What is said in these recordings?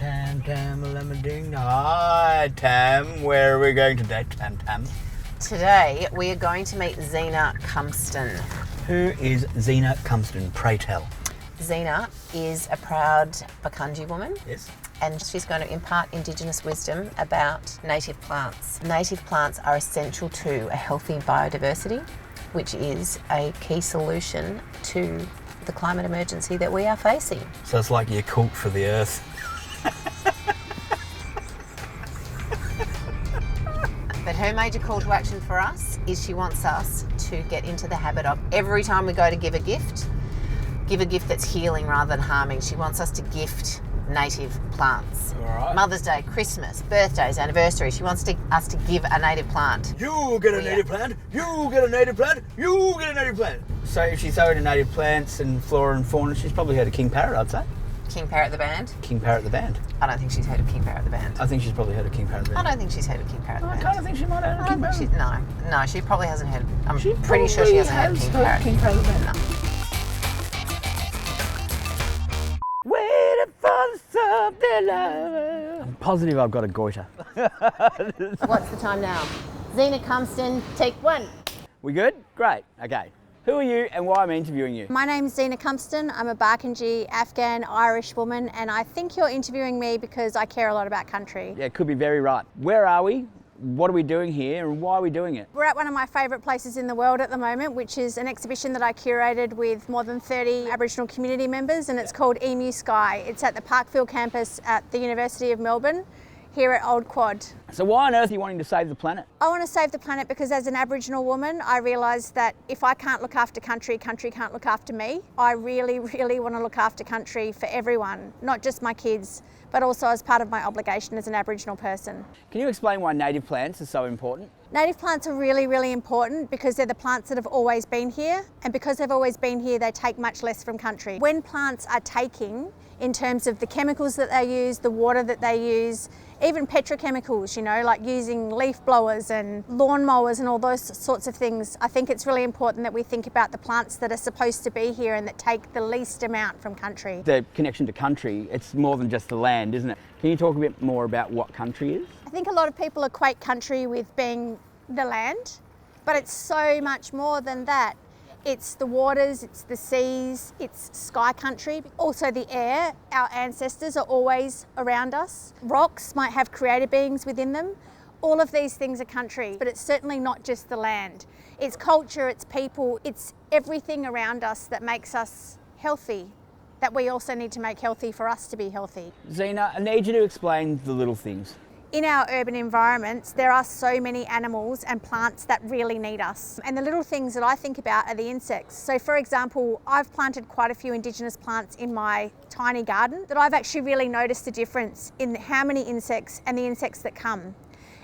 Tam, hi, Tam. Where are we going today, Tam? Today we are going to meet ZENA CUMPSTON. Who is ZENA CUMPSTON? Pray tell. ZENA is a proud Bakunji woman. Yes. And she's going to impart Indigenous wisdom about native plants. Native plants are essential to a healthy biodiversity, which is a key solution to the climate emergency that we are facing. So it's like your cult for the earth. But her major call to action for us is she wants us to get into the habit of every time we go to give a gift that's healing rather than harming. She wants us to gift native plants. All right. Mother's Day, Christmas, birthdays, anniversaries. She wants us to give a native plant. You get a native plant, you get a native plant, you get a native plant. So if she's so into native plants and flora and fauna, she's probably heard of King Parrot, I'd say. King Parrot the band? King Parrot the band. I don't think she's heard of King Parrot the band. I think she's probably heard of King Parrot the band. I don't think she's heard of King Parrot the band. I kind of think she might have heard of King Parrot. No, she probably hasn't heard. I'm pretty sure she hasn't heard of King Parrot the band. No. Waiting for something love. I'm positive I've got a goiter. What's the time now? ZENA CUMPSTON, take one. We good? Great. Okay. Who are you and why I'm interviewing you? My name's ZENA CUMPSTON. I'm a Barkindji, Afghan, Irish woman, and I think you're interviewing me because I care a lot about country. Yeah, could be very right. Where are we? What are we doing here and why are we doing it? We're at one of my favourite places in the world at the moment, which is an exhibition that I curated with more than 30 Aboriginal community members, and it's called Emu Sky. It's at the Parkfield campus at the University of Melbourne, here at Old Quad. So why on earth are you wanting to save the planet? I want to save the planet because as an Aboriginal woman, I realise that if I can't look after country, country can't look after me. I really, really want to look after country for everyone, not just my kids, but also as part of my obligation as an Aboriginal person. Can you explain why native plants are so important? Native plants are really, really important because they're the plants that have always been here, and because they've always been here, they take much less from country. When plants are taking, in terms of the chemicals that they use, the water that they use, even petrochemicals, like using leaf blowers and lawn mowers and all those sorts of things, I think it's really important that we think about the plants that are supposed to be here and that take the least amount from country. The connection to country, it's more than just the land, isn't it? Can you talk a bit more about what country is? I think a lot of people equate country with being the land, but it's so much more than that. It's the waters, it's the seas, it's sky country. Also the air, our ancestors are always around us. Rocks might have creator beings within them. All of these things are country, but it's certainly not just the land. It's culture, it's people, it's everything around us that makes us healthy, that we also need to make healthy for us to be healthy. ZENA, I need you to explain the little things. In our urban environments, there are so many animals and plants that really need us. And the little things that I think about are the insects. So for example, I've planted quite a few Indigenous plants in my tiny garden that I've actually really noticed the difference in how many insects and the insects that come.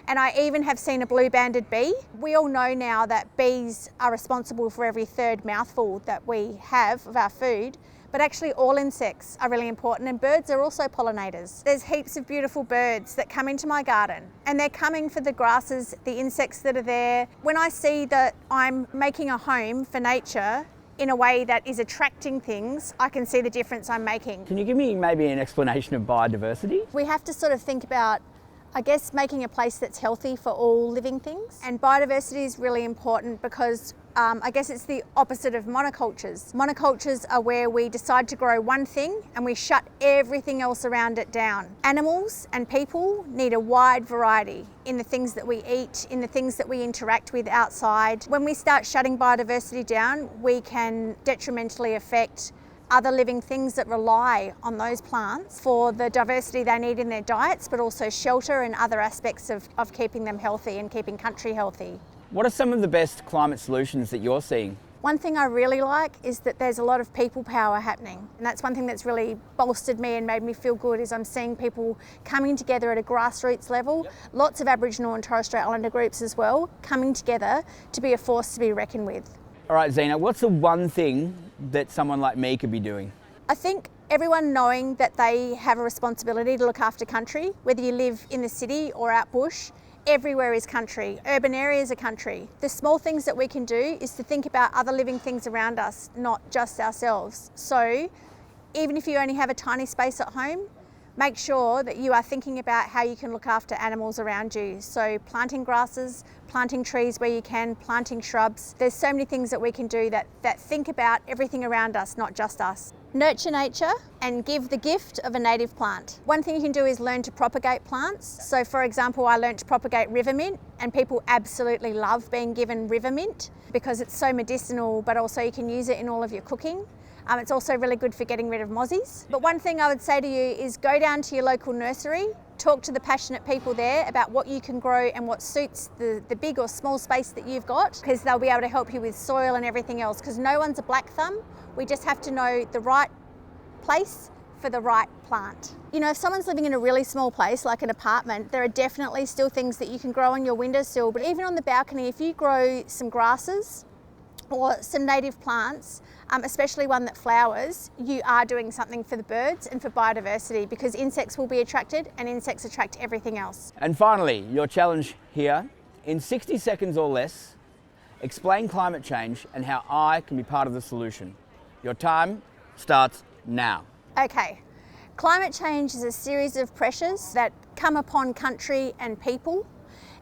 And I even have seen a blue-banded bee. We all know now that bees are responsible for every third mouthful that we have of our food. But actually all insects are really important, and birds are also pollinators. There's heaps of beautiful birds that come into my garden, and they're coming for the grasses, the insects that are there. When I see that I'm making a home for nature in a way that is attracting things, I can see the difference I'm making. Can you give me maybe an explanation of biodiversity? We have to sort of think about, I guess, making a place that's healthy for all living things. And biodiversity is really important because I guess it's the opposite of monocultures. Monocultures are where we decide to grow one thing and we shut everything else around it down. Animals and people need a wide variety in the things that we eat, in the things that we interact with outside. When we start shutting biodiversity down, we can detrimentally affect other living things that rely on those plants for the diversity they need in their diets, but also shelter and other aspects of keeping them healthy and keeping country healthy. What are some of the best climate solutions that you're seeing? One thing I really like is that there's a lot of people power happening. And that's one thing that's really bolstered me and made me feel good is I'm seeing people coming together at a grassroots level, lots of Aboriginal and Torres Strait Islander groups as well, coming together to be a force to be reckoned with. All right, ZENA, what's the one thing that someone like me could be doing? I think everyone knowing that they have a responsibility to look after country, whether you live in the city or out bush, everywhere is country. Urban areas are country. The small things that we can do is to think about other living things around us, not just ourselves. So even if you only have a tiny space at home, make sure that you are thinking about how you can look after animals around you. So planting grasses, planting trees where you can, planting shrubs. There's so many things that we can do that think about everything around us, not just us. Nurture nature and give the gift of a native plant. One thing you can do is learn to propagate plants. So for example, I learned to propagate river mint, and people absolutely love being given river mint because it's so medicinal, but also you can use it in all of your cooking. It's also really good for getting rid of mozzies. But one thing I would say to you is go down to your local nursery, talk to the passionate people there about what you can grow and what suits the big or small space that you've got, because they'll be able to help you with soil and everything else, because no one's a black thumb. We just have to know the right place for the right plant. You know, if someone's living in a really small place like an apartment, there are definitely still things that you can grow on your windowsill, but even on the balcony, if you grow some grasses or some native plants, especially one that flowers, you are doing something for the birds and for biodiversity, because insects will be attracted and insects attract everything else. And finally, your challenge here, in 60 seconds or less, explain climate change and how I can be part of the solution. Your time starts now. Okay, climate change is a series of pressures that come upon country and people.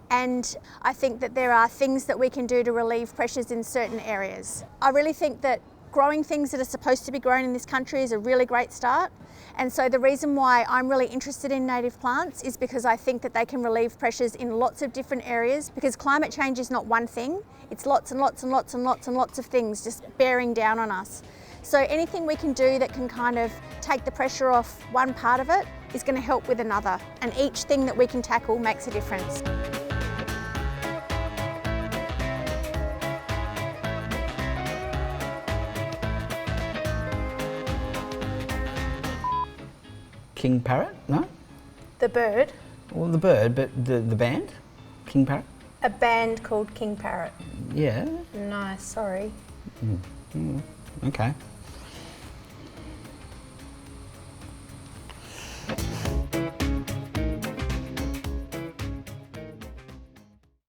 And I think that there are things that we can do to relieve pressures in certain areas. I really think that growing things that are supposed to be grown in this country is a really great start. And so the reason why I'm really interested in native plants is because I think that they can relieve pressures in lots of different areas, because climate change is not one thing, it's lots and lots and lots and lots and lots of things just bearing down on us. So anything we can do that can kind of take the pressure off one part of it is going to help with another. And each thing that we can tackle makes a difference. King Parrot? No? The bird. Well, the bird, but the band? King Parrot? A band called King Parrot. Yeah. No, sorry. Okay.